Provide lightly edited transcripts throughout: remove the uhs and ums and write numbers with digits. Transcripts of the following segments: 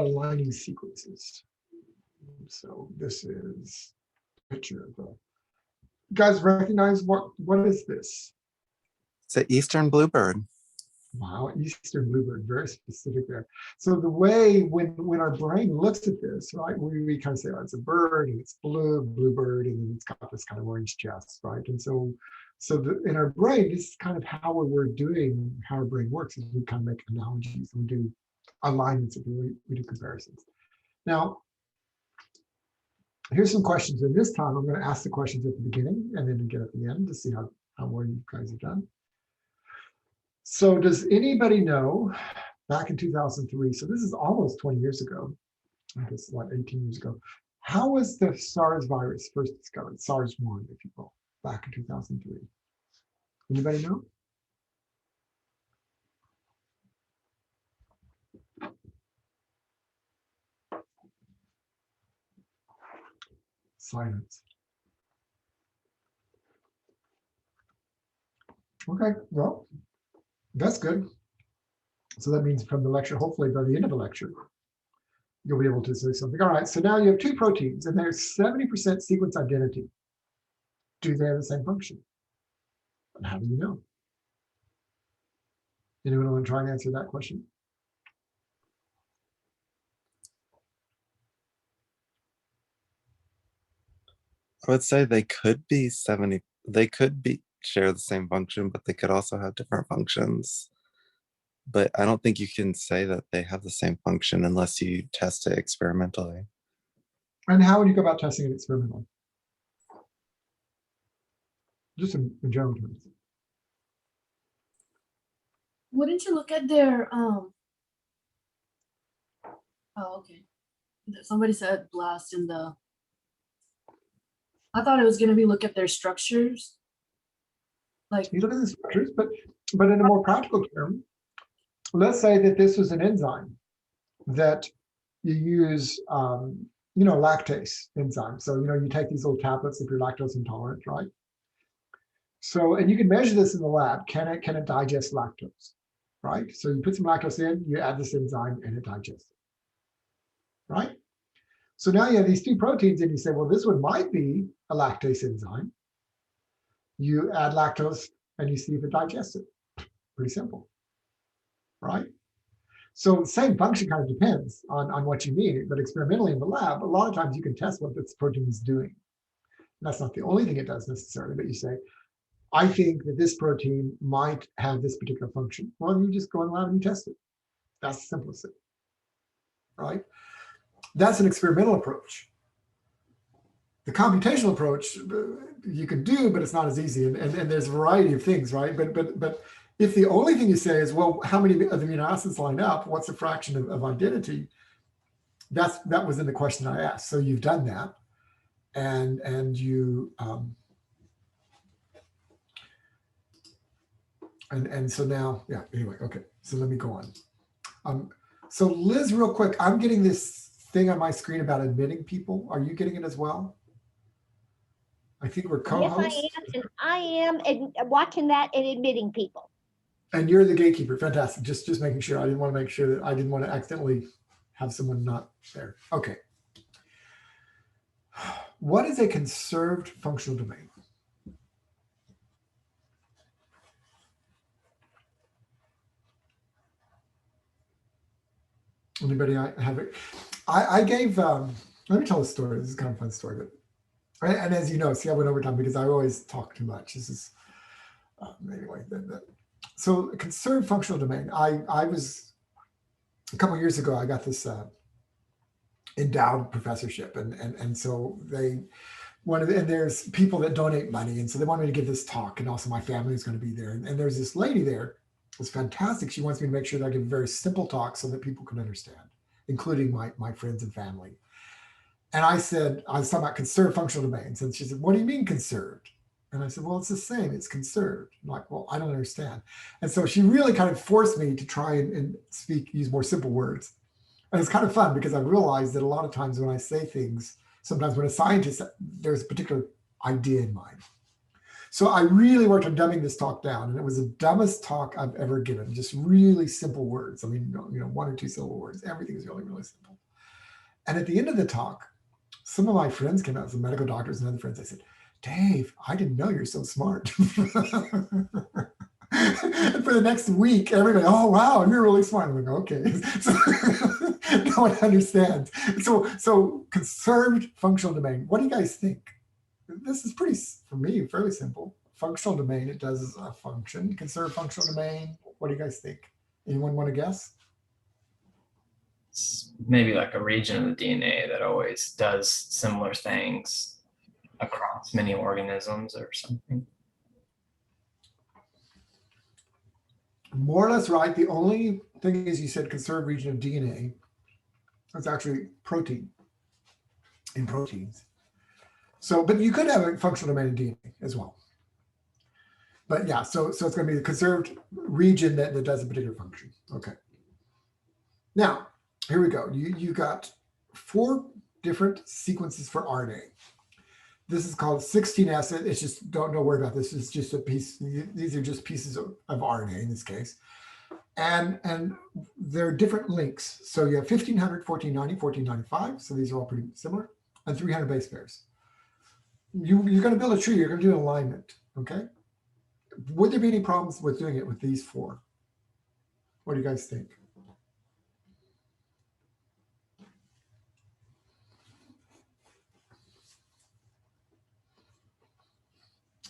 aligning sequences. So this is a picture of the, you guys recognize what is this? It's an eastern bluebird. Wow, eastern bluebird, very specific there. So the way when our brain looks at this, right, we kind of say, oh, it's a bird and it's bluebird, and then it's got this kind of orange chest, right? And so in our brain, this is kind of how we're doing, how our brain works, is we kind of make analogies, we do alignments, we do comparisons. Now, here's some questions, and this time I'm going to ask the questions at the beginning and then again at the end to see how well you guys have done. So does anybody know, back in 2003, so this is almost 20 years ago, I guess what, 18 years ago, how was the SARS virus first discovered, SARS-1, if you will, back in 2003? Anybody know? Silence. Okay, well, that's good. So that means from the lecture, hopefully by the end of the lecture, you'll be able to say something. All right, so now you have two proteins and there's 70% sequence identity. Do they have the same function? And how do you know? Anyone want to try and answer that question? I would say they could be 70, they could be share the same function, but they could also have different functions. But I don't think you can say that they have the same function unless you test it experimentally. And how would you go about testing it experimentally? Just in general terms. Wouldn't you look at their oh, okay. Somebody said blast in the, I thought it was going to be look at their structures. Like you look at the structures, but in a more practical term, let's say that this was an enzyme that you use, you know, lactase enzyme. So, you know, you take these little tablets if you're lactose intolerant, right? So, and you can measure this in the lab. Can it digest lactose, right? So you put some lactose in, you add this enzyme and it digests it, right? So now you have these two proteins and you say, well, this one might be a lactase enzyme. You add lactose and you see if it digests it. Pretty simple, right? So same function kind of depends on what you need, but experimentally in the lab, a lot of times you can test what this protein is doing. And that's not the only thing it does necessarily, but you say, I think that this protein might have this particular function. Well, you just go in the lab and you test it. That's the simplest thing, right? That's an experimental approach. The computational approach you can do, but it's not as easy. And there's a variety of things, right? But if the only thing you say is, well, how many of the amino acids line up? What's the fraction of identity? That was in the question I asked. So you've done that, and you and so now, yeah. Anyway, okay. So let me go on. So Liz, real quick, I'm getting this thing on my screen about admitting people. Are you getting it as well? I think we're co-hosts. Yes, I am watching that and admitting people. And you're the gatekeeper. Fantastic. Just making sure. I didn't want to make sure that I didn't want to accidentally have someone not there. Okay. What is a conserved functional domain? Anybody have it? I gave, let me tell a story. This is kind of a fun story. But, and as you know, see, I went over time because I always talk too much. This is, anyway. So conserved functional domain. I was, a couple of years ago, I got this endowed professorship. And so they wanted, and there's people that donate money. And so they wanted me to give this talk. And also my family is going to be there. And there's this lady there. It's fantastic. She wants me to make sure that I give a very simple talk so that people can understand, including my friends and family. And I said, I was talking about conserved functional domains. And she said, what do you mean conserved? And I said, well, it's the same, it's conserved. I'm like, well, I don't understand. And so she really kind of forced me to try and use more simple words. And it's kind of fun because I realized that a lot of times when I say things, sometimes when a scientist, there's a particular idea in mind. So I really worked on dumbing this talk down, and it was the dumbest talk I've ever given, just really simple words. I mean, you know, 1 or 2 syllable words. Everything is really, really simple. And at the end of the talk, some of my friends came out, some medical doctors and other friends. I said, Dave, I didn't know you're so smart. And for the next week, everybody, oh, wow, you're really smart. I'm like, okay. So no one understands. So conserved functional domain. What do you guys think? This is pretty, for me, fairly simple. Functional domain, it does a function. Conserved functional domain. What do you guys think? Anyone want to guess? It's maybe like a region of the DNA that always does similar things across many organisms or something. More or less right. The only thing is you said conserved region of DNA. That's actually protein in proteins. So, but you could have a functional domain in DNA as well. But yeah, so it's going to be the conserved region that does a particular function. Okay. Now, here we go. You got 4 different sequences for RNA. This is called 16S. It's just, don't worry about this. It's just a piece. These are just pieces of RNA in this case. And they're different links. So you have 1500, 1490, 1495. So these are all pretty similar. And 300 base pairs. You're going to build a tree. You're going to do an alignment. Okay. Would there be any problems with doing it with these 4? What do you guys think?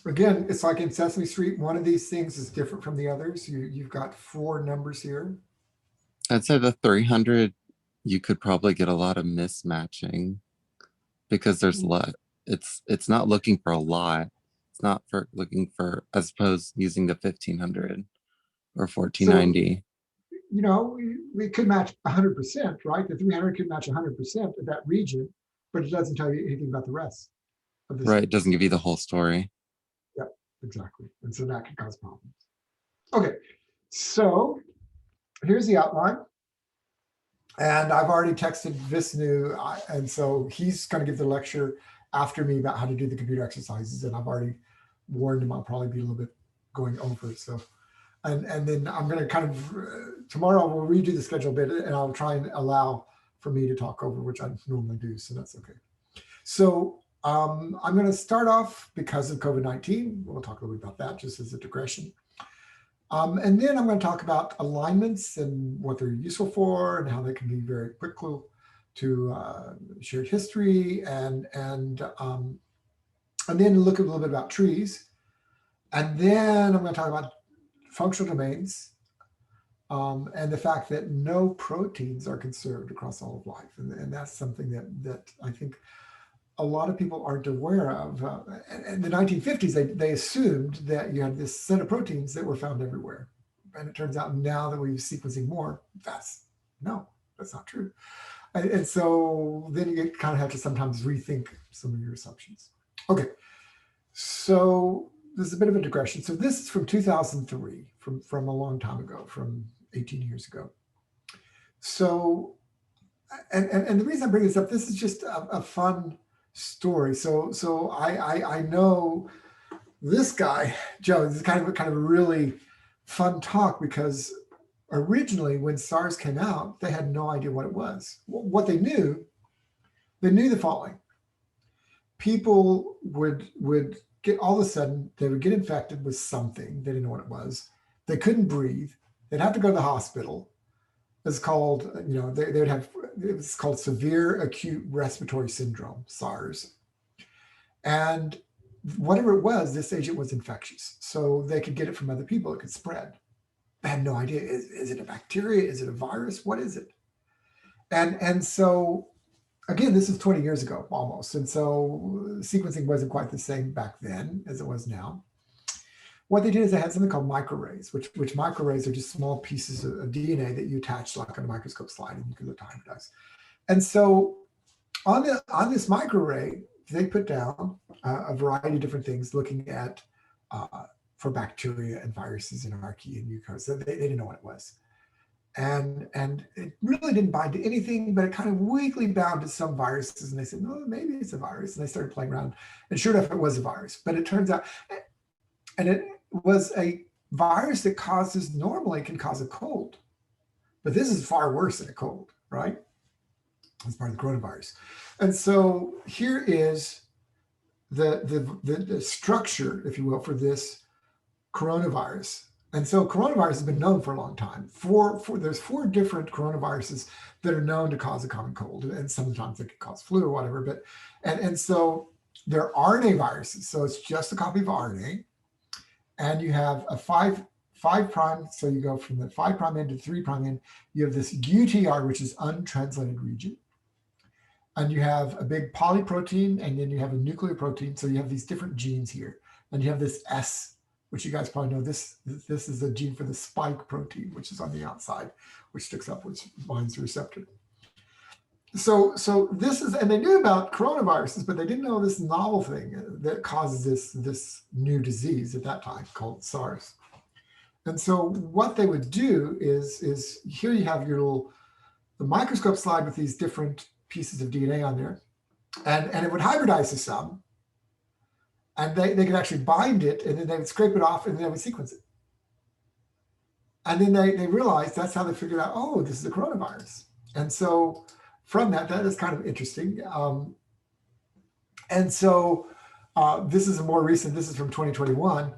Again, it's like in Sesame Street. One of these things is different from the others. You've got 4 numbers here. I'd say the 300, you could probably get a lot of mismatching because there's it's not looking for a lot. It's not for looking for, as opposed using the 1500 or 1490. So, you know, we could match 100%, right? The 300 could match 100% of that region, but it doesn't tell you anything about the rest of this. Right, it doesn't give you the whole story. Yep, exactly. And so that can cause problems. Okay, so here's the outline. And I've already texted Visnu, and so he's going to give the lecture after me about how to do the computer exercises. And I've already warned him I'll probably be a little bit going over. So, and then I'm going to kind of, tomorrow we'll redo the schedule a bit, and I'll try and allow for me to talk over, which I normally do. So that's okay. So I'm going to start off because of COVID-19. We'll talk a little bit about that just as a digression. And then I'm going to talk about alignments and what they're useful for and how they can be very quickly to shared history and then look a little bit about trees. And then I'm going to talk about functional domains and the fact that no proteins are conserved across all of life. And that's something that I think a lot of people aren't aware of. In the 1950s, they assumed that you had this set of proteins that were found everywhere. And it turns out now that we're sequencing more, that's not true. And so then you kind of have to sometimes rethink some of your assumptions. Okay, so this is a bit of a digression. So this is from 2003, from a long time ago, from 18 years ago. So, and the reason I bring this up, this is just a fun story. So I know this guy, Joe. This is kind of a really fun talk because originally when SARS came out, they had no idea what it was. What they knew the following: people would get, all of a sudden they would get infected with something. They didn't know what it was. They couldn't breathe. They'd have to go to the hospital. It's called, they would have, it's called severe acute respiratory syndrome, SARS. And whatever it was, this agent was infectious. So they could get it from other people. It could spread. They had no idea. Is it a bacteria? Is it a virus? What is it? And so, again, this is 20 years ago almost. And so sequencing wasn't quite the same back then as it was now. What they did is they had something called microarrays, which microarrays are just small pieces of DNA that you attach like on a microscope slide, and you can look at time it does. And so on this microarray, they put down a variety of different things looking at for bacteria and viruses and archaea and eukaryotes. So they didn't know what it was. And it really didn't bind to anything, but it kind of weakly bound to some viruses. And they said, no, maybe it's a virus. And they started playing around. And sure enough, it was a virus. But it turns out, and it was a virus that normally can cause a cold. But this is far worse than a cold, right? as part of the coronavirus. And so here is the structure, if you will, for this coronavirus. And so coronavirus has been known for a long time. There's 4 different coronaviruses that are known to cause a common cold, and sometimes they can cause flu or whatever. But and so they're RNA viruses, so it's just a copy of RNA, and you have a 5' prime. So you go from the 5' end to 3' end. You have this UTR, which is untranslated region, and you have a big polyprotein, and then you have a nucleoprotein. So you have these different genes here, and you have this S, which you guys probably know. This is a gene for the spike protein, which is on the outside, which sticks up, which binds the receptor. So this is, and they knew about coronaviruses, but they didn't know this novel thing that causes this new disease at that time called SARS. And so what they would do is here you have the microscope slide with these different pieces of DNA on there, and it would hybridize to some, and they could actually bind it, and then they would scrape it off, and then they would sequence it. And then they realized that's how they figured out, oh, this is a coronavirus. And so from that is kind of interesting. And so this is a more recent, this is from 2021,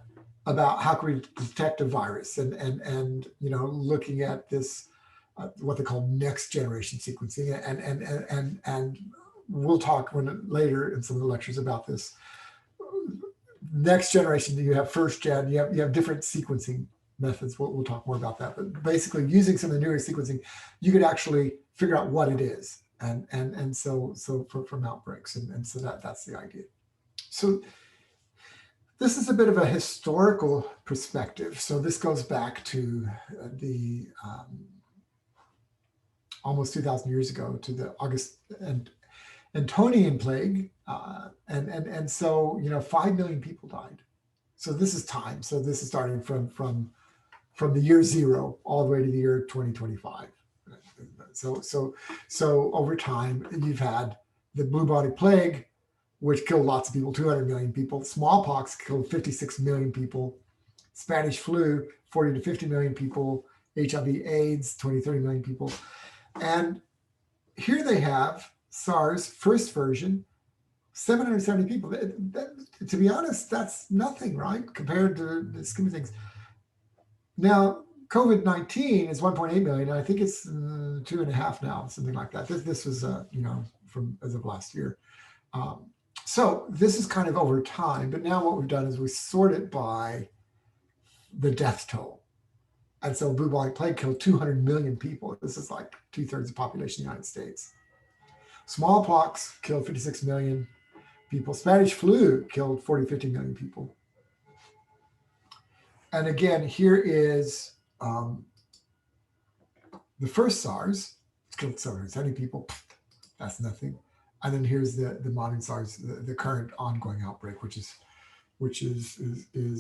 about how can we detect a virus, and looking at this, what they call next generation sequencing. And we'll talk later in some of the lectures about this. Next generation, you have first gen, you have different sequencing methods. We'll talk more about that. But basically, using some of the newer sequencing, you could actually figure out what it is, and so from outbreaks, and so that's the idea. So this is a bit of a historical perspective. So this goes back to the almost 2,000 years ago, to the August and Antonian plague, and so 5 million people died. So this is time. So this is starting from the year 0 all the way to the year 2025. So over time, you've had the bubonic plague, which killed lots of people, 200 million people. Smallpox killed 56 million people. Spanish flu, 40 to 50 million people. HIV/AIDS, 20, 30 million people. And here they have SARS first version, 770 people. To be honest, that's nothing, right? Compared to the scheme of things. Now, COVID-19 is 1.8 million. And I think it's 2.5 now, something like that. This was, from as of last year. So this is kind of over time. But now what we've done is we sort it by the death toll. And so bubonic plague killed 200 million people. This is like 2/3 of the population of the United States. Smallpox killed 56 million people. Spanish flu killed 40, 50 million people. And again, here is the first SARS. It's killed 770 people. That's nothing. And then here's the modern SARS, the current ongoing outbreak, which is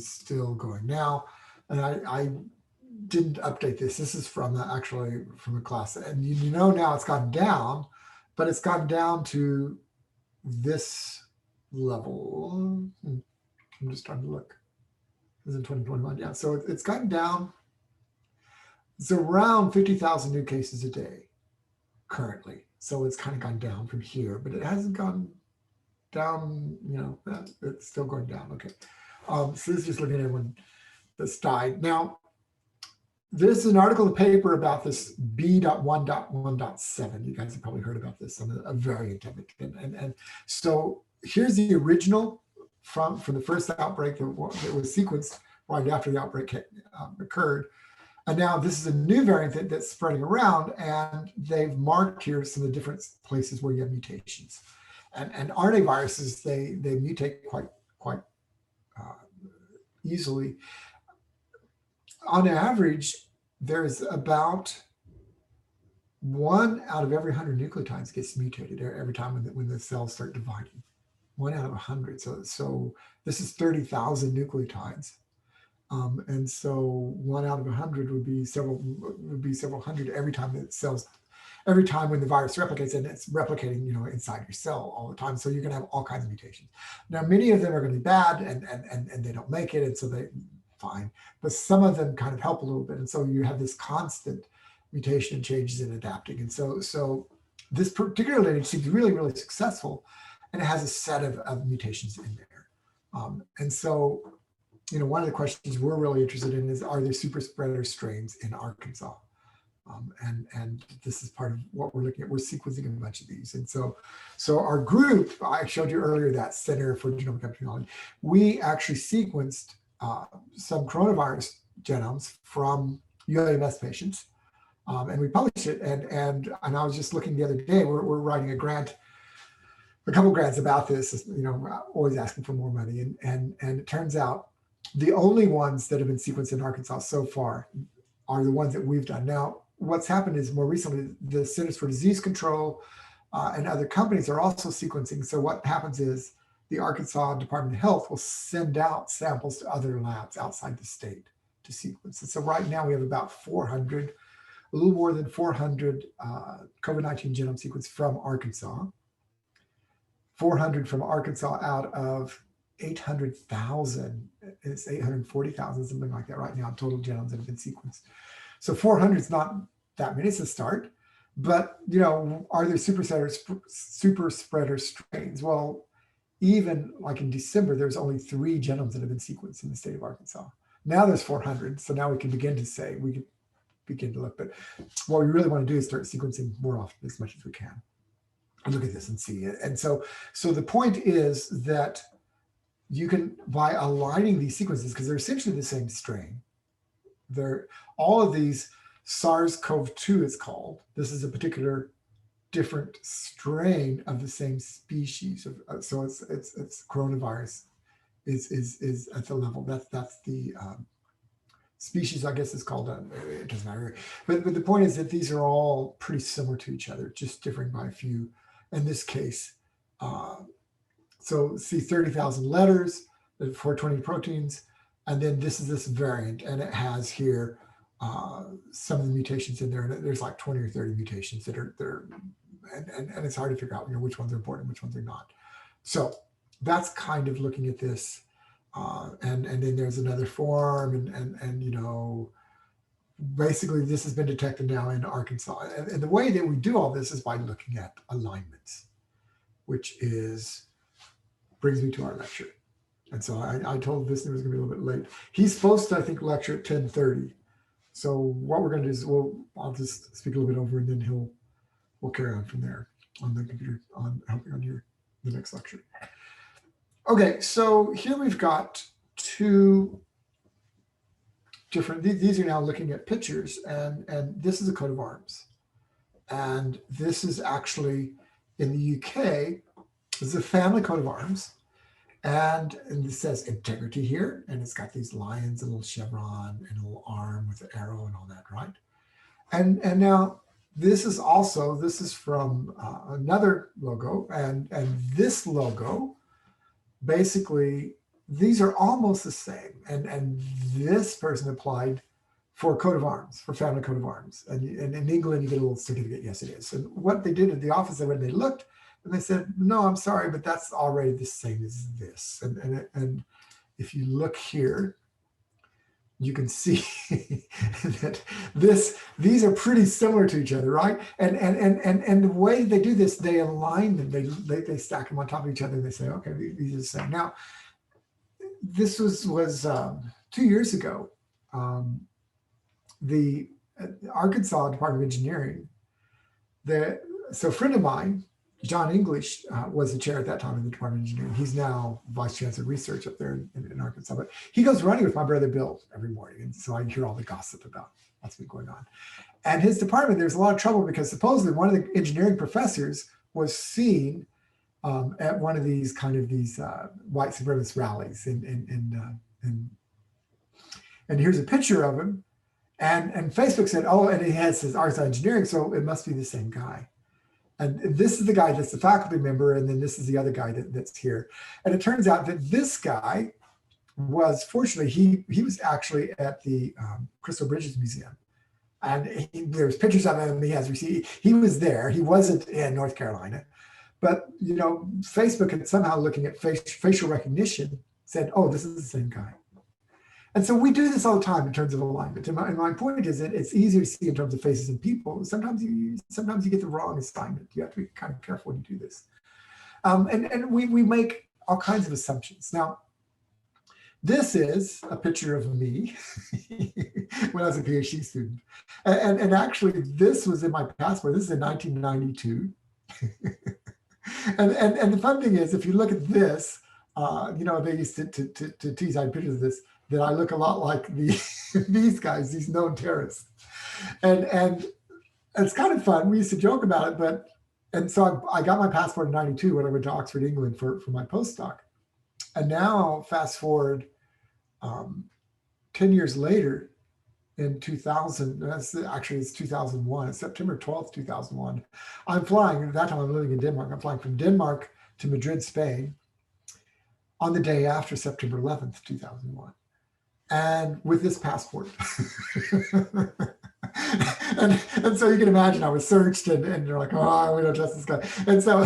still going now. And I didn't update this. This is from actually from a class, and now it's gone down, but it's gone down to this level. I'm just trying to look. This is in 2021. Yeah, so it's gotten down. It's around 50,000 new cases a day currently. So it's kind of gone down from here, but it hasn't gone down. It's still going down. Okay. So this is just looking at everyone that's died. Now, there's an article in the paper about this B.1.1.7. You guys have probably heard about this, a variant of it. And so here's the original from the first outbreak that was sequenced right after the outbreak occurred. And now this is a new variant that's spreading around, and they've marked here some of the different places where you have mutations. And RNA viruses, they mutate quite easily. On average, there's about 1 out of every 100 nucleotides gets mutated every time when the cells start dividing. 1 out of 100. So this is 30,000 nucleotides, and so 1 out of 100 would be several hundred every time when the virus replicates, and it's replicating inside your cell all the time. So you're going to have all kinds of mutations. Now, many of them are going to be bad, and they don't make it, and so they fine, but some of them kind of help a little bit, and so you have this constant mutation and changes in adapting. And so this particular lineage seems really, really successful, and it has a set of mutations in there. And so, one of the questions we're really interested in is, are there super spreader strains in Arkansas? And this is part of what we're looking at. We're sequencing a bunch of these. And so our group, I showed you earlier, that Center for Genomic Epidemiology, we actually sequenced some coronavirus genomes from UAMS patients. And we published it. And I was just looking the other day, we're writing a couple grants about this, always asking for more money. And it turns out the only ones that have been sequenced in Arkansas so far are the ones that we've done. Now, what's happened is more recently, the Centers for Disease Control and other companies are also sequencing. So what happens is the Arkansas Department of Health will send out samples to other labs outside the state to sequence. And so right now we have about 400, a little more than 400 COVID-19 genome sequenced from Arkansas. 400 from Arkansas out of 800,000, it's 840,000, something like that right now, total genomes that have been sequenced. So 400 is not that many, it's a start, but are there super spreader strains? Well, even like in December, there's only 3 genomes that have been sequenced in the state of Arkansas. Now there's 400, so now we can begin to look, but what we really want to do is start sequencing more often, as much as we can. And look at this and see it. And so the point is that you can, by aligning these sequences, because they're essentially the same strain, all of these SARS-CoV-2 is called. This is a particular different strain of the same species. So it's coronavirus is at the level. That's the species, I guess, is called. It doesn't matter. But the point is that these are all pretty similar to each other, just differing by a few. In this case, so see 30,000 letters, 420 proteins, and then this is this variant, and it has here some of the mutations in there, and there's like 20 or 30 mutations that are and it's hard to figure out which ones are important and which ones are not. So that's kind of looking at this, and then there's another form, and basically this has been detected now in Arkansas, and the way that we do all this is by looking at alignments, which brings me to our lecture. And so I told Visner was going to be a little bit late. He's supposed to, I think, lecture at 10:30. So what we're going to do is I'll just speak a little bit over, and then we'll carry on from there on the computer, on helping on the next lecture. Okay, so here we've got 2 different. These are now looking at pictures, and this is a coat of arms, and this is actually in the UK. This is a family coat of arms. And it says integrity here, and it's got these lions, a little chevron, and a little arm with an arrow and all that, right? And now this is from another logo, and this logo, basically, these are almost the same. And this person applied for a coat of arms, for family coat of arms. And in England, you get a little certificate, yes, it is. And what they did at the office, when they looked, and they said, no, I'm sorry, but that's already the same as this. And if you look here, you can see that these are pretty similar to each other, right? And the way they do this, they align them, they stack them on top of each other, and they say, okay, these are the same. Now, this was 2 years ago. The Arkansas Department of Engineering, so a friend of mine, John English, was the chair at that time in the Department of Engineering. He's now Vice Chancellor of Research up there in Arkansas. But he goes running with my brother Bill every morning. And so I hear all the gossip about what's been going on. And his department, there's a lot of trouble because supposedly one of the engineering professors was seen at one of these white supremacist rallies. And here's a picture of him. And Facebook said, oh, and he says Arkansas Engineering, so it must be the same guy. And this is the guy that's the faculty member, and then this is the other guy that's here. And it turns out that this guy was, fortunately, he was actually at the Crystal Bridges Museum. And there's pictures of him, he was there. He wasn't in North Carolina. But, Facebook had somehow looking at facial recognition said, oh, this is the same guy. And so we do this all the time in terms of alignment. And my point is that it's easier to see in terms of faces and people. Sometimes you get the wrong assignment. You have to be kind of careful when you do this. And we make all kinds of assumptions. Now, this is a picture of me when I was a PhD student. And actually, this was in my passport. This is in 1992. and the fun thing is, if you look at this, they used to tease out pictures of this, that I look a lot like these guys, these known terrorists. And it's kind of fun. We used to joke about it, and so I got my passport in 92 when I went to Oxford, England for my postdoc. And now fast forward 10 years later, in 2000, it's 2001, it's September 12th, 2001. I'm flying, at that time I'm living in Denmark. I'm flying from Denmark to Madrid, Spain on the day after September 11th, 2001. And with this passport. and so you can imagine I was searched and they're like, oh, we don't trust this guy. And so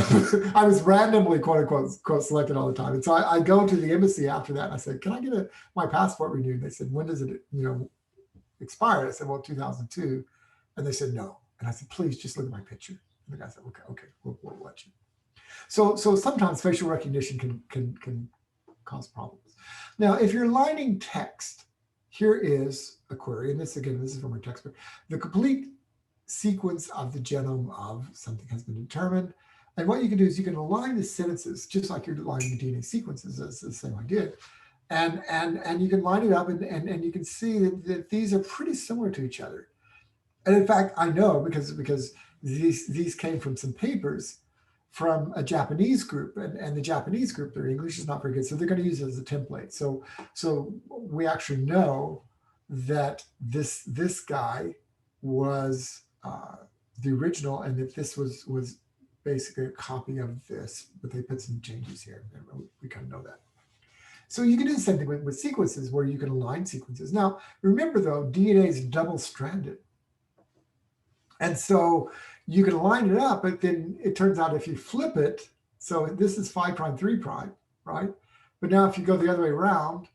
I was randomly, quote unquote, selected all the time. And so I go to the embassy after that and I said, can I get my passport renewed? They said, when does it, expired? I said, well, 2002. And they said, no. And I said, please just look at my picture. And the guy said, okay, we'll let you. So sometimes facial recognition can cause problems. Now, if you're aligning text, here is a query. And this is from our textbook. The complete sequence of the genome of something has been determined. And what you can do is you can align the sentences just like you're aligning the DNA sequences. That's the same I did. And you can line it up and you can see that these are pretty similar to each other. And in fact, I know because these came from some papers from a Japanese group, and the Japanese group, their English is not very good, so they're going to use it as a template. So we actually know that this guy was the original, and that this was basically a copy of this, but they put some changes here. We kind of know that. So you can do the same thing with sequences, where you can align sequences. Now, remember though, DNA is double-stranded. And so you can line it up, but then it turns out if you flip it, so this is 5 prime, 3 prime, right? But now if you go the other way around,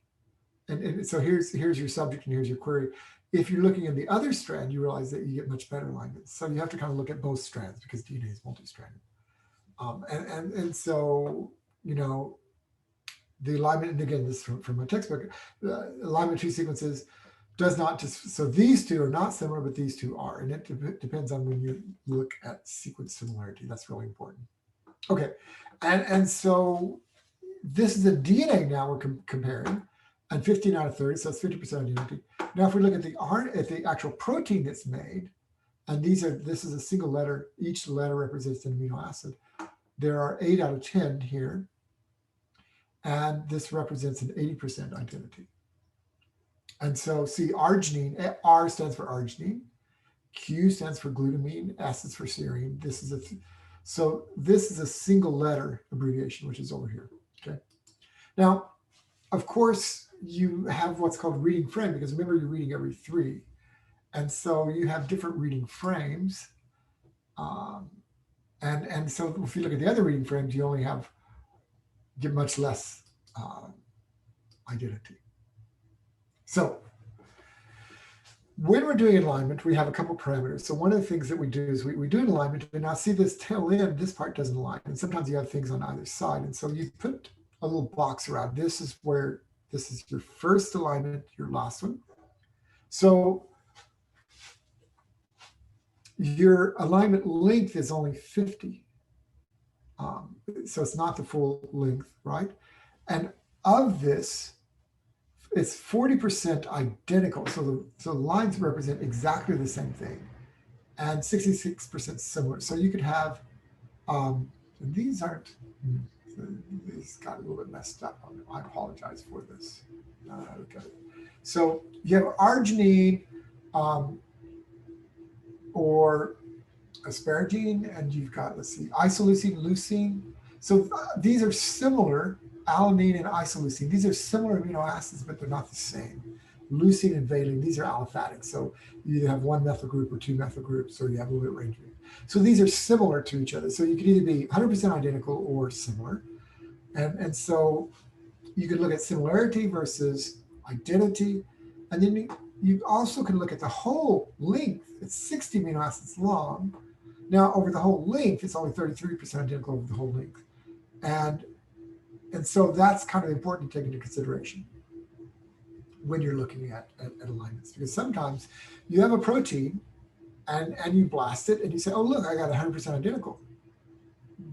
and so here's your subject and here's your query. If you're looking at the other strand, you realize that you get much better alignment. So you have to kind of look at both strands because DNA is multi-stranded. And so, the alignment, and again, this is from my textbook, alignment of two sequences does not just, so these two are not similar, but these two are. And it depends on when you look at sequence similarity. That's really important. Okay, and so this is the DNA now we're comparing, and 15 out of 30, so it's 50% identity. Now, if we look at the actual protein that's made, and this is a single letter, each letter represents an amino acid. There are 8 out of 10 here, and this represents an 80% identity. And so see, arginine, R stands for arginine, Q stands for glutamine, S is for serine. This is a single letter abbreviation, which is over here. Okay. Now, of course, you have what's called reading frame, because remember, you're reading every 3. And so you have different reading frames. And so if you look at the other reading frames, you only get much less identity. So when we're doing alignment, we have a couple parameters. So one of the things that we do is we do an alignment, and now see this tail end, this part doesn't align. And sometimes you have things on either side. And so you put a little box around. This is your first alignment, your last one. So your alignment length is only 50. So it's not the full length, right? And of this, it's 40% identical. So the lines represent exactly the same thing, and 66% similar. So you could have, and these aren't, these got a little bit messed up on them. I apologize for this. Okay. So you have arginine or asparagine, and you've got, let's see, isoleucine, leucine. So these are similar. Alanine and isoleucine, these are similar amino acids, but they're not the same. Leucine and valine, these are aliphatic. So you either have 1 methyl group or 2 methyl groups, or you have a little bit of range. So these are similar to each other. So you can either be 100% identical or similar. And so you can look at similarity versus identity. And then you also can look at the whole length. It's 60 amino acids long. Now, over the whole length, it's only 33% identical over the whole length. And so that's kind of important to take into consideration when you're looking at alignments, because sometimes you have a protein and you blast it and you say, oh, look, I got 100% identical.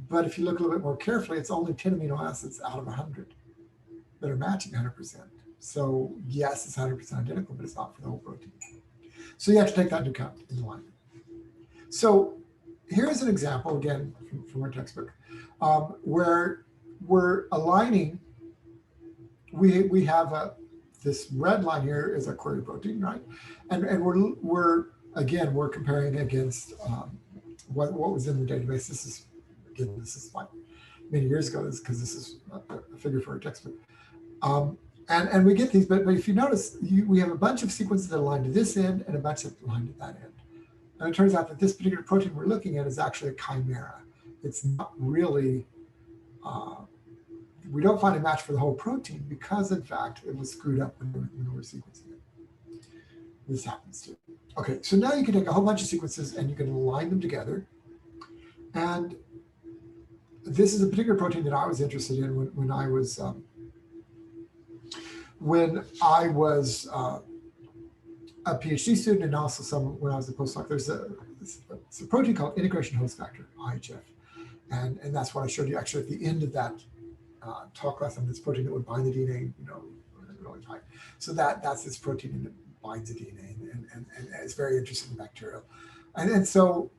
But if you look a little bit more carefully, it's only 10 amino acids out of 100 that are matching 100%. So yes, it's 100% identical, but it's not for the whole protein. So you have to take that into account in the alignment. So here's an example, again, from our textbook, where we're aligning. We have this red line here is a query protein, right? And we're comparing against what was in the database. This is like many years ago, because this is a figure for our textbook. And we get these, but if you notice, we have a bunch of sequences that align to this end and a bunch that align to that end. And it turns out that this particular protein we're looking at is actually a chimera. It's not really, we don't find a match for the whole protein because, in fact, it was screwed up when we were sequencing it. This happens too. Okay, so now you can take a whole bunch of sequences and you can align them together. And this is a particular protein that I was interested in when I was a PhD student, and also when I was a postdoc. There's a protein called integration host factor, IHF, and that's what I showed you actually at the end of that talk last time. This protein that would bind the DNA, really tight. So that's this protein that binds the DNA, and it's very interesting in bacterial. And so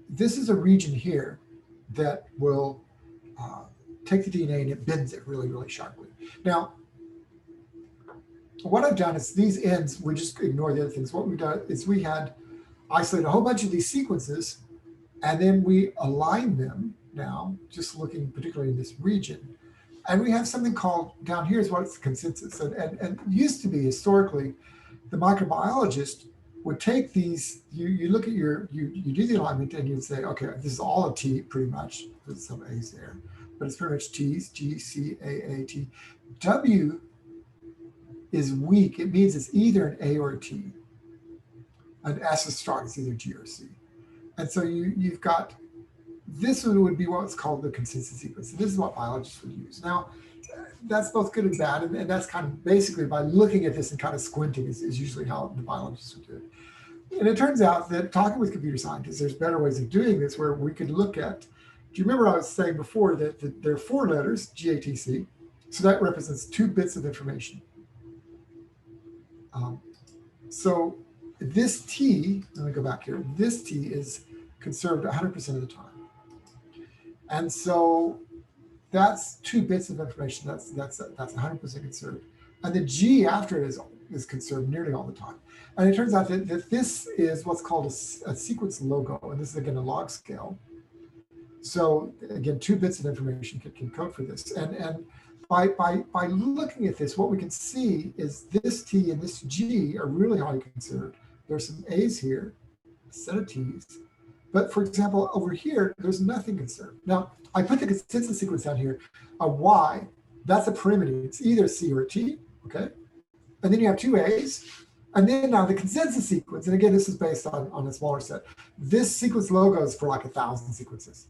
this is a region here that will take the DNA and it bends it really, really sharply. Now, what I've done is these ends, we just ignore the other things. What we've done is we had isolated a whole bunch of these sequences, and then we align them now, just looking particularly in this region. And we have something called, down here is what's consensus. And used to be historically, the microbiologist would take these, you look at you do the alignment and you'd say, okay, this is all a T pretty much. There's some A's there, but it's pretty much T's, G, C, A, T. W is weak. It means it's either an A or a T. An S is strong, it's either G or C. And so you've got, this one would be what's called the consensus sequence. This is what biologists would use. Now, that's both good and bad, and that's kind of basically by looking at this and kind of squinting is usually how the biologists would do it. And it turns out that talking with computer scientists, there's better ways of doing this where we could look at, do you remember I was saying before that there are 4 letters, GATC, so that represents 2 bits of information. So this T, let me go back here, this T is conserved 100% of the time. And so that's 2 bits of information. That's 100% conserved. And the G after it is conserved nearly all the time. And it turns out that this is what's called a sequence logo. And this is, again, a log scale. So again, 2 bits of information can code for this. And by looking at this, what we can see is this T and this G are really highly conserved. There's some A's here, a set of T's. But for example, over here, there's nothing conserved. Now, I put the consensus sequence down here. A Y, that's a pyrimidine. It's either C or T, okay? And then you have 2 A's. And then now the consensus sequence, and again, this is based on a smaller set. This sequence logo is for like 1,000 sequences.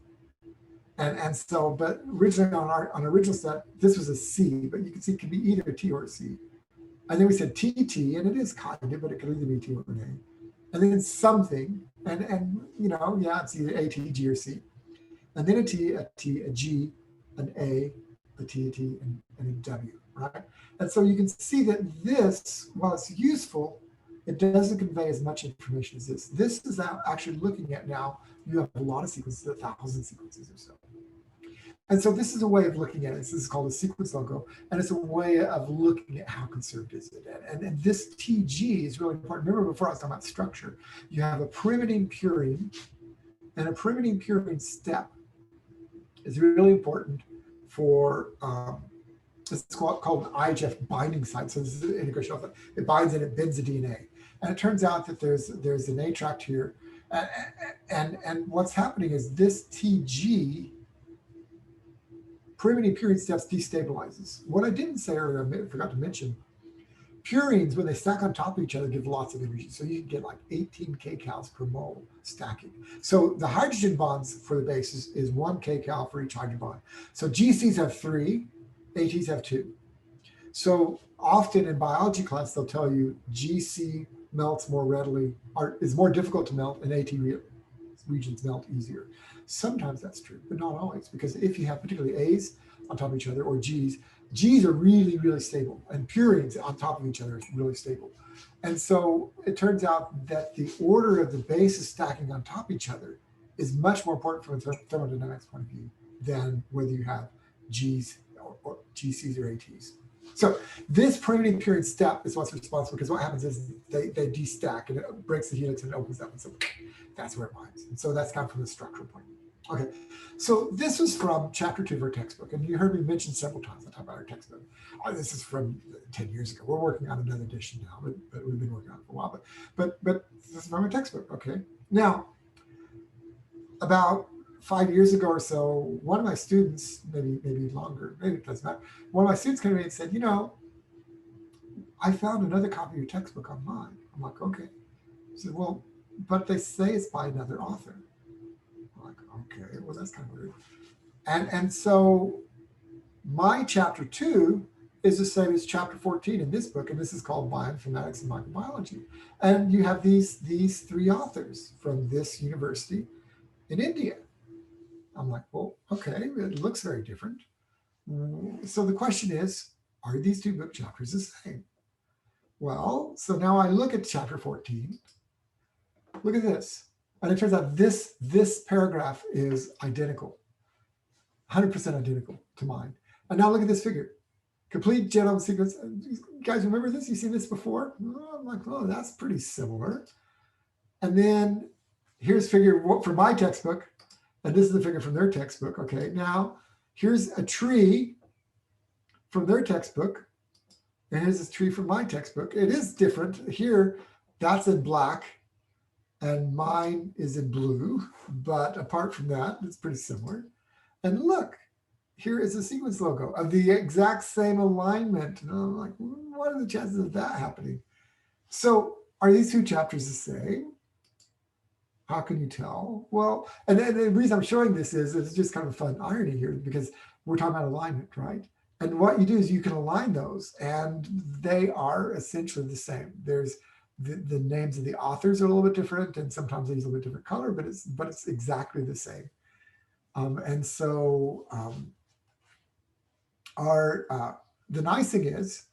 And so, but originally on original set, this was a C, but you can see it can be either a T or a C. And then we said TT, and it is kind of, but it could either be T or an A. And then something, and yeah, it's either A, T, G, or C. And then a T, a G, an A, a T, and a W, right? And so you can see that this, while it's useful, it doesn't convey as much information as this. This is actually looking at now, you have a lot of sequences, 1,000 sequences or so. And so this is a way of looking at it. This is called a sequence logo, and it's a way of looking at how conserved is it. And this TG is really important. Remember before I was talking about structure, you have a pyrimidine purine, and a pyrimidine purine step is really important for, it's called an IHF binding site. So this is the integration of it. It binds and it bends the DNA. And it turns out that there's an A tract here. And what's happening is this TG, pyrimidine purine steps, destabilizes. What I didn't say earlier, I forgot to mention, Purines, when they stack on top of each other, give lots of energy. So you can get like 18 kcals per mole stacking. So the hydrogen bonds for the bases is 1 kcal for each hydrogen bond. So GCs have 3, ATs have 2. So often in biology class, they'll tell you GC melts more readily, or is more difficult to melt, and AT regions melt easier. Sometimes that's true, but not always, because if you have particularly A's on top of each other or G's are really, really stable, and purines on top of each other is really stable. And so it turns out that the order of the bases stacking on top of each other is much more important from a thermodynamics point of view than whether you have G's or GCs or ATs. So this permitting purine step is what's responsible, because what happens is they destack and it breaks the helix and it opens up, and so that's where it binds. And so that's kind of from the structural point. Okay, so this was from chapter 2 of our textbook, and you heard me mention several times I talk about our textbook. This is from 10 years ago. We're working on another edition now, but we've been working on it for a while. But this is from our textbook. Okay, now about 5 years ago or so, one of my students, maybe longer, maybe it doesn't matter. One of my students came to me and said, I found another copy of your textbook online. I'm like, okay. He said, well, but they say it's by another author. I'm like, okay, well, that's kind of weird. And so my chapter 2 is the same as chapter 14 in this book, and this is called Bioinformatics and Microbiology. And you have these 3 authors from this university in India. I'm like, well, okay, it looks very different. So the question is, are these 2 book chapters the same? Well, so now I look at chapter 14. Look at this. And it turns out this paragraph is identical, 100% identical to mine. And now look at this figure. Complete genome sequence. You guys remember this? You've seen this before? I'm like, oh, that's pretty similar. And then here's figure from my textbook. And this is the figure from their textbook. Okay, now here's a tree from their textbook. And here's this tree from my textbook. It is different. Here, that's in black, and mine is in blue. But apart from that, it's pretty similar. And look, here is the sequence logo of the exact same alignment. And I'm like, what are the chances of that happening? So are these 2 chapters the same? How can you tell? Well, and the reason I'm showing this is it's just kind of a fun irony here, because we're talking about alignment, right? And what you do is you can align those, and they are essentially the same. There's the names of the authors are a little bit different, and sometimes they use a little bit different color, but it's exactly the same. And so the nice thing is,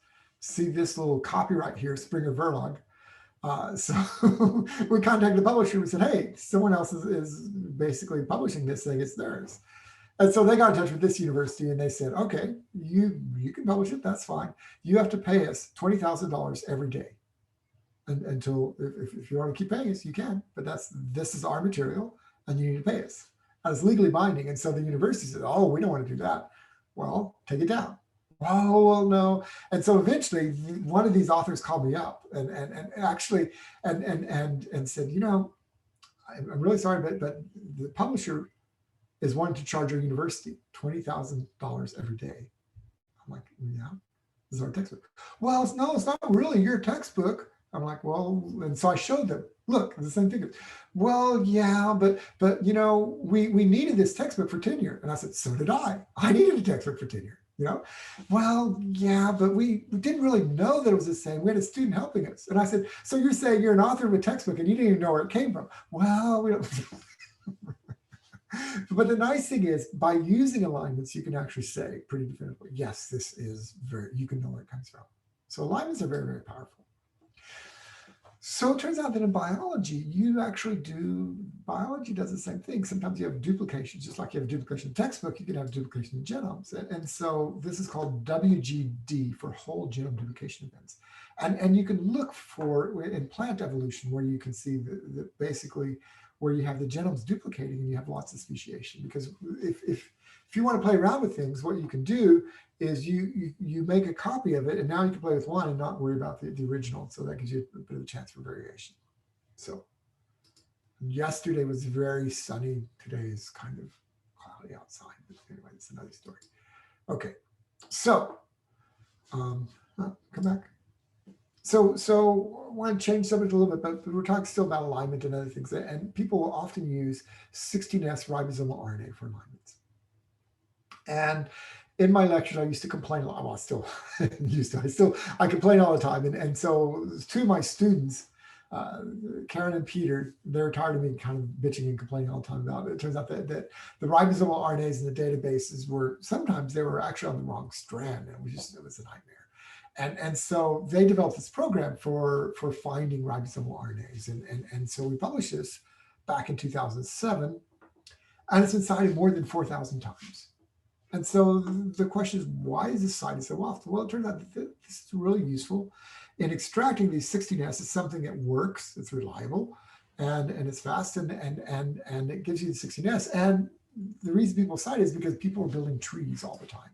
see this little copyright here, Springer Verlag. So we contacted the publisher. We said, hey, someone else is basically publishing this thing. It's theirs. And so they got in touch with this university, and they said, okay, you can publish it. That's fine. You have to pay us $20,000 every day. And until, if you want to keep paying us, you can. But this is our material, and you need to pay us. And it's legally binding. And so the university said, oh, we don't want to do that. Well, take it down. Oh, well, no. And so eventually one of these authors called me up and actually and said, I'm really sorry, but the publisher is wanting to charge our university $20,000 every day. I'm like, yeah, this is our textbook. Well, no, it's not really your textbook. I'm like, well, and so I showed them, look, the same thing. Well, yeah, but we needed this textbook for tenure. And I said, so did I. I needed a textbook for tenure. Well, yeah, but we didn't really know that it was the same. We had a student helping us. And I said, so you're saying you're an author of a textbook and you didn't even know where it came from? Well, we don't. But the nice thing is, by using alignments, you can actually say pretty definitively, yes, this is you can know where it comes from. So alignments are very, very powerful. So it turns out that in biology, biology does the same thing. Sometimes you have duplication, just like you have a duplication in textbook, you can have duplication in genomes. And so this is called WGD, for whole genome duplication events. And you can look for, in plant evolution, where you can see the basically where you have the genomes duplicating and you have lots of speciation. Because if you want to play around with things, what you can do is you make a copy of it, and now you can play with one and not worry about the original. So that gives you a bit of a chance for variation. So yesterday was very sunny. Today is kind of cloudy outside, but anyway, it's another story. Okay, so come back. So I want to change subject a little bit, but we're talking still about alignment and other things. And people will often use 16S ribosomal RNA for alignments. And in my lectures, I used to complain a lot. Well, I still I complain all the time. And so two of my students, Karen and Peter, they're tired of me kind of bitching and complaining all the time about it. It turns out that the ribosomal RNAs in the databases were sometimes they were actually on the wrong strand. It was a nightmare. And so they developed this program for finding ribosomal RNAs. And so we published this back in 2007, and it's been cited more than 4,000 times. And so the question is, why is this cited so often? Well, it turns out that this is really useful in extracting these 16S. It's something that works, it's reliable, and it's fast, and it gives you the 16S. And the reason people cite it is because people are building trees all the time.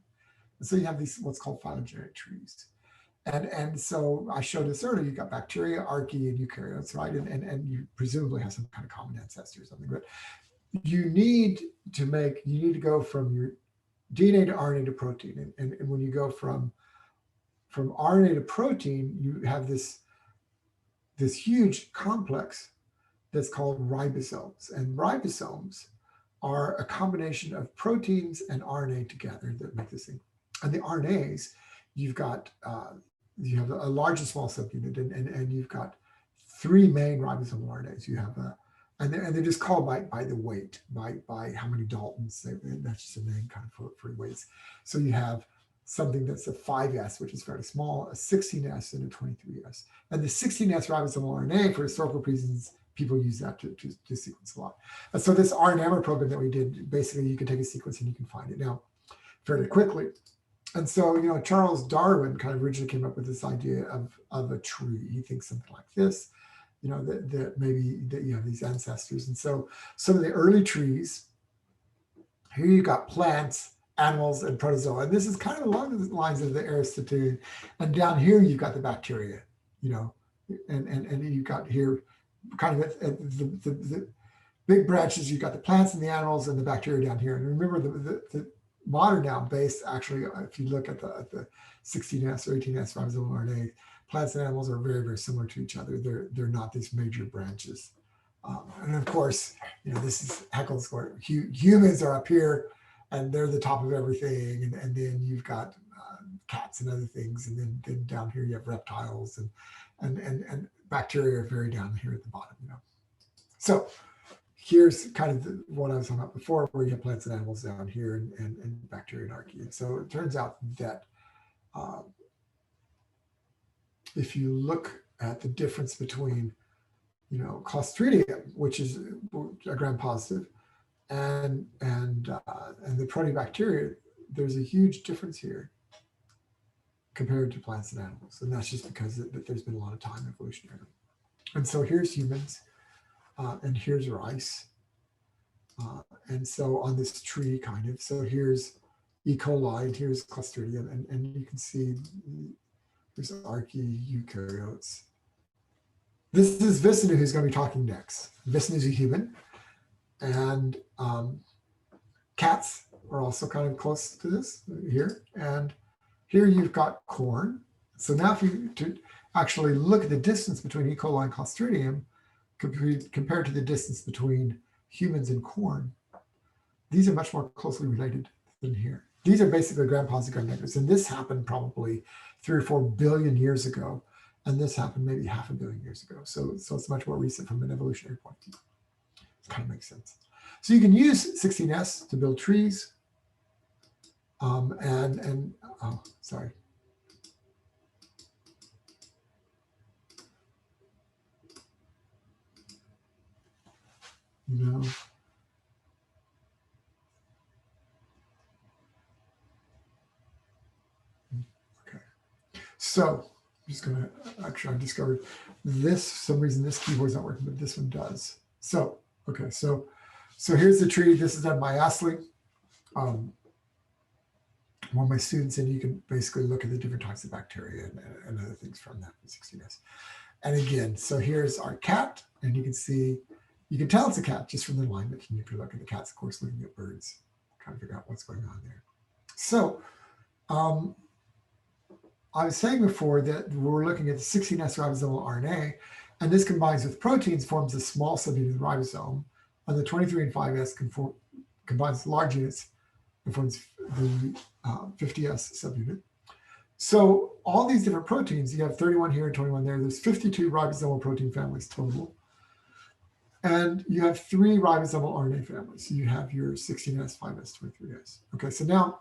And so you have these what's called phytogenic trees. And so I showed this earlier, you've got bacteria, archaea, and eukaryotes, right? And you presumably have some kind of common ancestor or something, but you need to go from your DNA to RNA to protein. And when you go from RNA to protein, you have this huge complex that's called ribosomes. And ribosomes are a combination of proteins and RNA together that make this thing. And the RNAs, you've got, you have a large and small subunit, and you've got three main ribosomal RNAs. You have and they're just called by the weight, by how many Daltons. That's just a name kind of for weights. So you have something that's a 5S, which is fairly small, a 16S, and a 23S. And the 16S ribosomal RNA, for historical reasons, people use that to sequence a lot. And so this RNAMer program that we did, basically you can take a sequence and you can find it now fairly quickly. And so, Charles Darwin kind of originally came up with this idea of a tree. He thinks something like this, that maybe that you have these ancestors. And so some of the early trees, here you got plants, animals, and protozoa. And this is kind of along the lines of the Aristotelian. And down here, you've got the bacteria, and you've got here kind of the big branches, you've got the plants and the animals and the bacteria down here. And remember the modern now based, actually, if you look at the 16S or 18S ribosomal RNA, plants and animals are very, very similar to each other. They're not these major branches. And of course, this is Haeckel's square. Humans are up here and they're the top of everything. And then you've got cats and other things. And then down here you have reptiles and bacteria are very down here at the bottom, So here's kind of what I was talking about before, where you have plants and animals down here and bacteria and archaea. So it turns out that if you look at the difference between, Clostridium, which is a gram-positive, and the proteobacteria, there's a huge difference here compared to plants and animals. And that's just because there's been a lot of time evolutionarily. And so here's humans, and here's rice. And so on this tree kind of, so here's E. coli and here's Clostridium, and you can see there's archaea, eukaryotes. This is Visnu who's going to be talking next. Visnu is a human, and cats are also kind of close to this here. And here you've got corn. So now if you to actually look at the distance between E. coli and Clostridium compared to the distance between humans and corn, these are much more closely related than here. These are basically gram-positive, gram-negatives, and this happened probably 3 or 4 billion years ago, and this happened maybe 500 million years ago. So it's much more recent from an evolutionary point of view. It kind of makes sense. So you can use 16S to build trees, oh, sorry. Okay. So I'm just gonna, actually I discovered this, for some reason this keyboard's not working, but this one does. So, okay, so here's the tree. This is done by Ussery. One of my students, and you can basically look at the different types of bacteria and other things from that 16S. And again, so here's our cat, and you can see, you can tell it's a cat just from the alignment. And you can look at the cats, of course, looking at birds, kind of figure out what's going on there. So I was saying before that we're looking at the 16S ribosomal RNA, and this combines with proteins, forms a small subunit of the ribosome, and the 23 and 5S combines with large units and forms the 50S subunit. So all these different proteins, you have 31 here and 21 there. There's 52 ribosomal protein families total. And you have 3 ribosomal RNA families. So you have your 16S, 5S, 23S. Okay, so now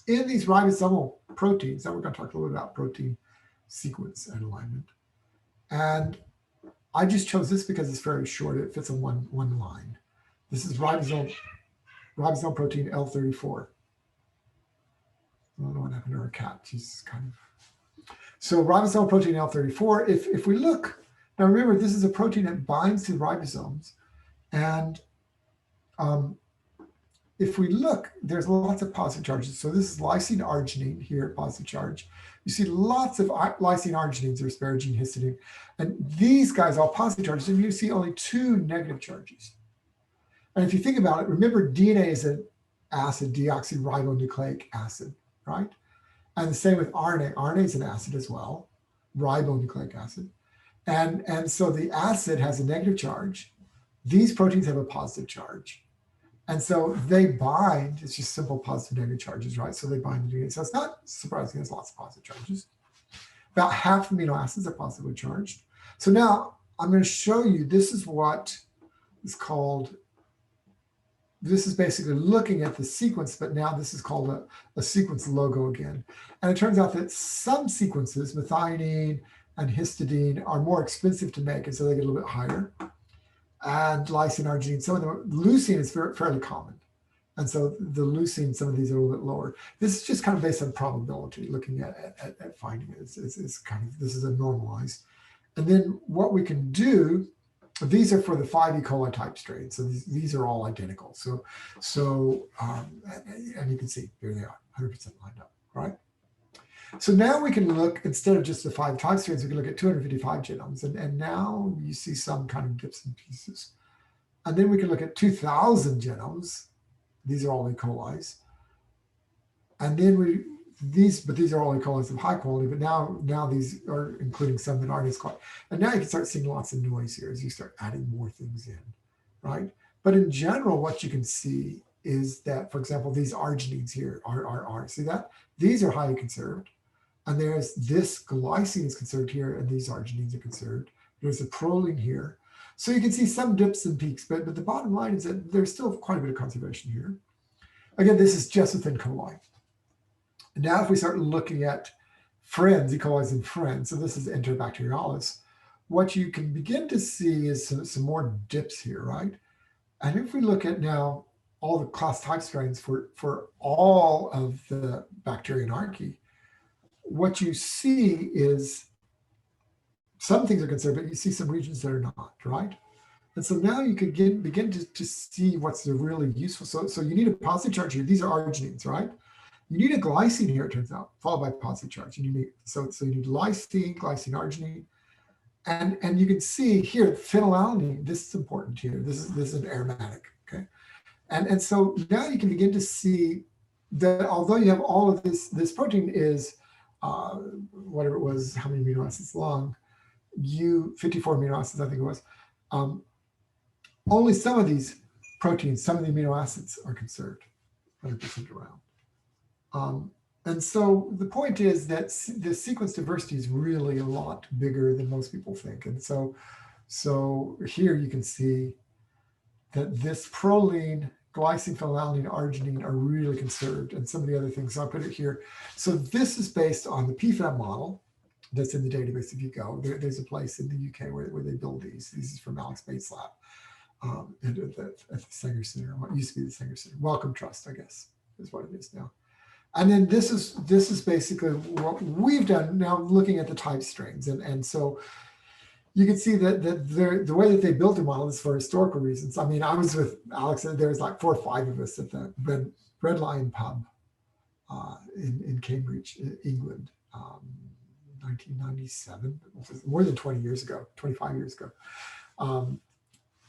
in these ribosomal proteins, now we're going to talk a little bit about protein sequence and alignment. And I just chose this because it's very short. It fits on one line. This is ribosome protein L34. I don't know what happened to our cat. She's kind of... So ribosomal protein L34, if we look, now remember, this is a protein that binds to ribosomes. And if we look, there's lots of positive charges. So this is lysine arginine here, positive charge. You see lots of lysine arginines, or asparagine, histidine. And these guys all positive charges, and you see only 2 negative charges. And if you think about it, remember DNA is an acid, deoxyribonucleic acid, right? And the same with RNA. RNA is an acid as well, ribonucleic acid. And so the acid has a negative charge. These proteins have a positive charge. And so they bind, it's just simple positive negative charges, right? So they bind to DNA. So it's not surprising there's lots of positive charges. About half amino acids are positively charged. So now I'm going to show you, this is what is called, this is basically looking at the sequence, but now this is called a sequence logo again. And it turns out that some sequences, methionine and histidine, are more expensive to make, and so they get a little bit higher. And lysine, arginine, some of them, leucine is fairly common. And so the leucine, some of these are a little bit lower. This is just kind of based on probability, looking at finding it. It's kind of, this is a normalized. And then what we can do, these are for the 5 E. coli type strains. So these are all identical. And you can see, there they are, 100% lined up, right? So now we can look, instead of just the 5 type strains, we can look at 255 genomes. And now you see some kind of dips and pieces. And then we can look at 2,000 genomes. These are all E. coli's. And then these are all E. coli's of high quality, but now these are including some that aren't as quality. And now you can start seeing lots of noise here as you start adding more things in, right? But in general, what you can see is that, for example, these arginines here are see that? These are highly conserved. And there's this glycine is conserved here, and these arginines are conserved. There's a proline here. So you can see some dips and peaks, but the bottom line is that there's still quite a bit of conservation here. Again, this is just within coli. And now if we start looking at friends, E. coli's and friends, so this is Enterobacterialis, what you can begin to see is some more dips here, right? And if we look at now all the class type strains for all of the Bacterianarchae, what you see is some things are conserved, but you see some regions that are not, right? And so now you could begin to see what's really useful. So you need a positive charge here. These are arginines, right? You need a glycine here, it turns out, followed by positive charge. So you need lysine, glycine, arginine. And you can see here, phenylalanine, this is important here. This is an aromatic, okay? And so now you can begin to see that although you have all of this protein is, whatever it was, how many amino acids long, 54 amino acids, I think it was. Only some of these proteins, some of the amino acids are conserved 100% around. And so the point is that the sequence diversity is really a lot bigger than most people think. And so here you can see that this proline, glycine, phenylalanine, arginine are really conserved, and some of the other things. So I'll put it here. So this is based on the PFAM model that's in the database. If you go, there's a place in the UK where they build these. This is from Alex Bates' lab at the Sanger Center, what used to be the Sanger Center. Wellcome Trust, I guess, is what it is now. And then this is basically what we've done now, looking at the type strains. And so you can see that the way that they built the model is for historical reasons. I mean, I was with Alex, and there was like 4 or 5 of us at the Red Lion pub in Cambridge, England, 1997, more than 20 years ago, 25 years ago.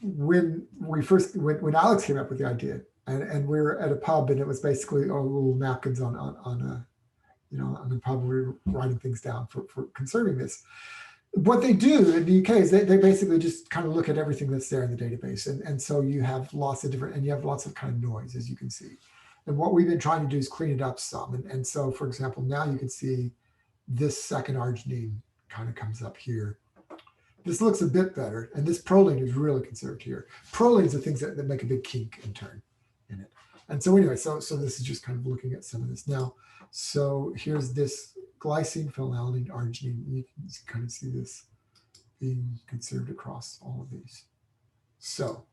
When Alex came up with the idea, and we were at a pub, and it was basically all little napkins on I'm probably writing things down for conserving this. What they do in the UK is they basically just kind of look at everything that's there in the database. And so you have lots of different, and you have lots of kind of noise, as you can see. And what we've been trying to do is clean it up some. And so, for example, now you can see this second arginine kind of comes up here. This looks a bit better. And this proline is really conserved here. Prolines are things that make a big kink and turn in it. And so anyway, so this is just kind of looking at some of this now. So here's this glycine, phenylalanine, arginine. You can kind of see this being conserved across all of these. So,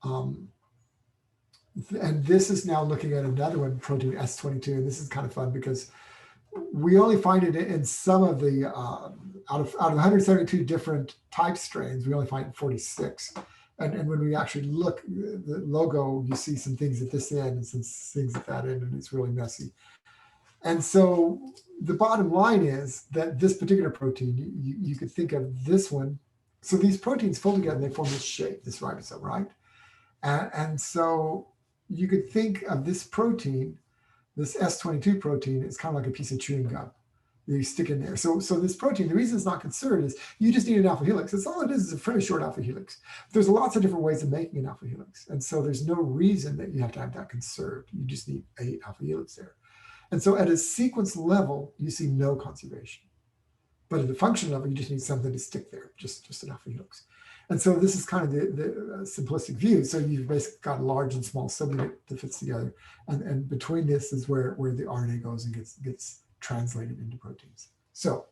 and this is now looking at another one, protein S22, and this is kind of fun because we only find it in some of the, out of 172 different type strains, we only find it in 46. And when we actually look, the logo, you see some things at this end and some things at that end, and it's really messy. And so the bottom line is that this particular protein, you could think of this one. So these proteins fold together and they form this shape, this ribosome, right? And so you could think of this protein, this S22 protein, is kind of like a piece of chewing gum that you stick in there. So this protein, the reason it's not conserved is you just need an alpha helix. That's all it is a fairly short alpha helix. There's lots of different ways of making an alpha helix. And so there's no reason that you have to have that conserved. You just need a alpha helix there. And so at a sequence level, you see no conservation. But at a function level, you just need something to stick there, just an alpha helix. And so this is kind of the simplistic view. So you've basically got a large and small subunit that fits together. And between this is where the RNA goes and gets translated into proteins. So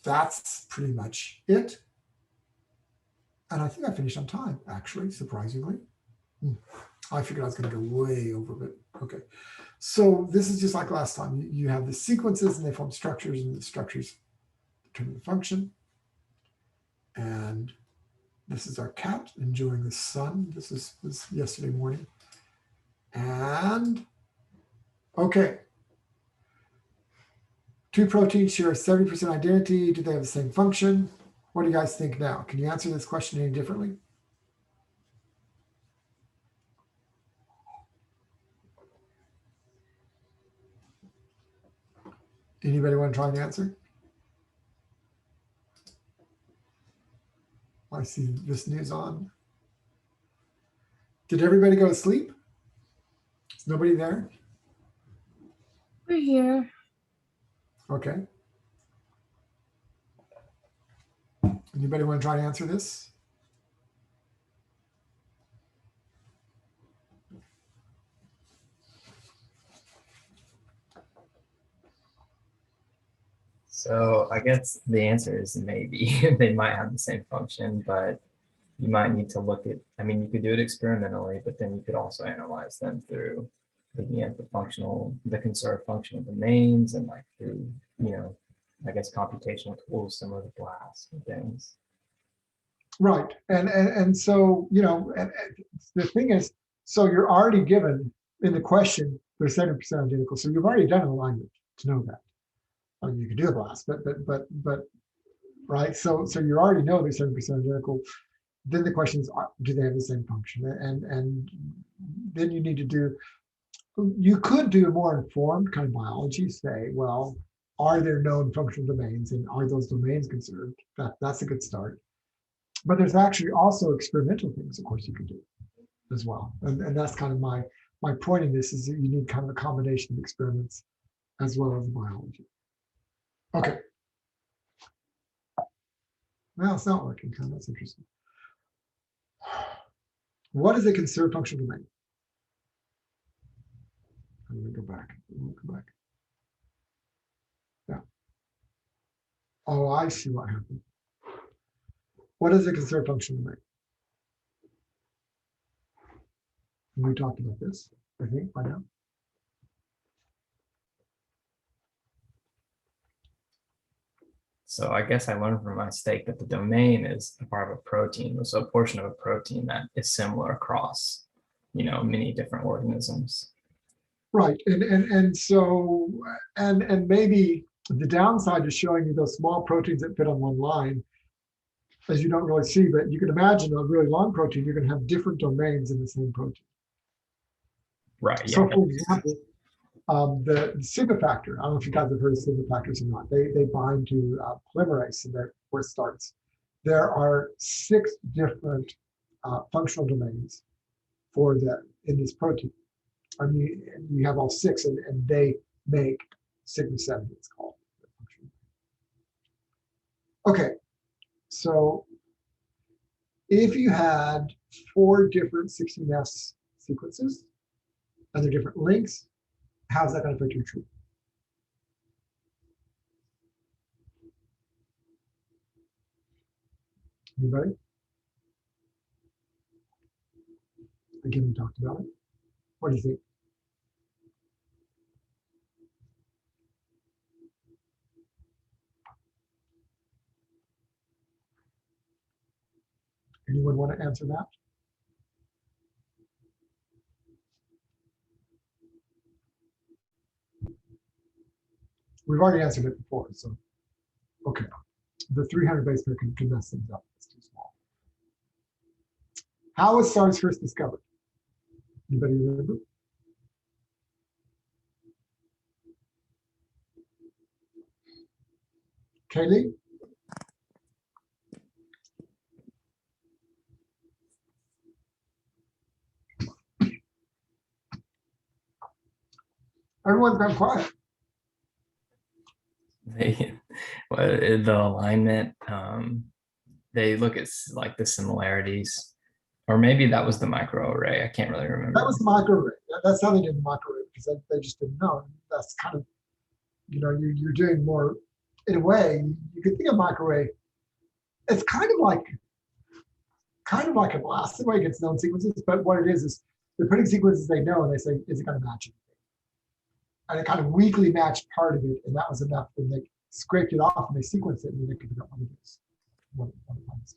that's pretty much it. And I think I finished on time, actually, surprisingly. I figured I was going to go way over, but okay. So this is just like last time. You have the sequences and they form structures, and the structures determine the function. And this is our cat enjoying the sun. This was yesterday morning. And okay. Two proteins share 70% identity. Do they have the same function? What do you guys think now? Can you answer this question any differently? Anybody want to try and answer? I see this news on. Did everybody go to sleep? Is nobody there? We're here. Okay. Anybody want to try to answer this? So I guess the answer is maybe. They might have the same function, but you might need to look at, I mean, you could do it experimentally, but then you could also analyze them through looking at the conserved functional domains and like through, I guess computational tools similar to BLAST and things. Right. And so, and the thing is, so you're already given in the question, they're 70% identical. So you've already done an alignment to know that. I mean, you can do a BLAST, but right. So you already know they're 70% identical. Then the question is, do they have the same function? And then you need to do, you could do a more informed kind of biology, say, well, are there known functional domains and are those domains conserved? That's a good start. But there's actually also experimental things, of course, you could do as well. And that's kind of my point in this is that you need kind of a combination of experiments as well as biology. Okay. Well, it's not working. That's interesting. What is a conserved functional domain? I'm going to go back. Go back. Yeah. Oh, I see what happened. What is a conserved functional domain? We talked about this, I think, by now. So I guess I learned from my mistake that the domain is a part of a protein, so a portion of a protein that is similar across, many different organisms. Right, and so maybe the downside is showing you those small proteins that fit on one line, as you don't really see, but you can imagine a really long protein, you're going to have different domains in the same protein. Right. Yeah. So for example, The sigma factor, I don't know if you guys have heard of sigma factors or not. They bind to polymerase, and that's where it starts. There are 6 different functional domains for in this protein. I mean, you have all 6, and they make sigma 7, it's called. Okay, so if you had 4 different 16S sequences and they're different links, how's that going to affect your tree? Anybody? Again, we talked about it. What do you think? Anyone want to answer that? We've already answered it before, so okay. The 300 base pair can mess things up. It's too small. How was SARS first discovered? Anybody remember? Kaylee? Everyone's gone quiet. The alignment, they look at like the similarities, or maybe that was the microarray. I can't really remember. That was the microarray. That's how they did the microarray, because they just didn't know. That's kind of, you're doing more, in a way, you could think of microarray, it's kind of like a blast in a way against known sequences, but what it is they're putting sequences they know, and they say, is it going to match it? And it kind of weakly matched part of it, and that was enough. And they scraped it off and they sequenced it, and then they could figure out what it is. What it is.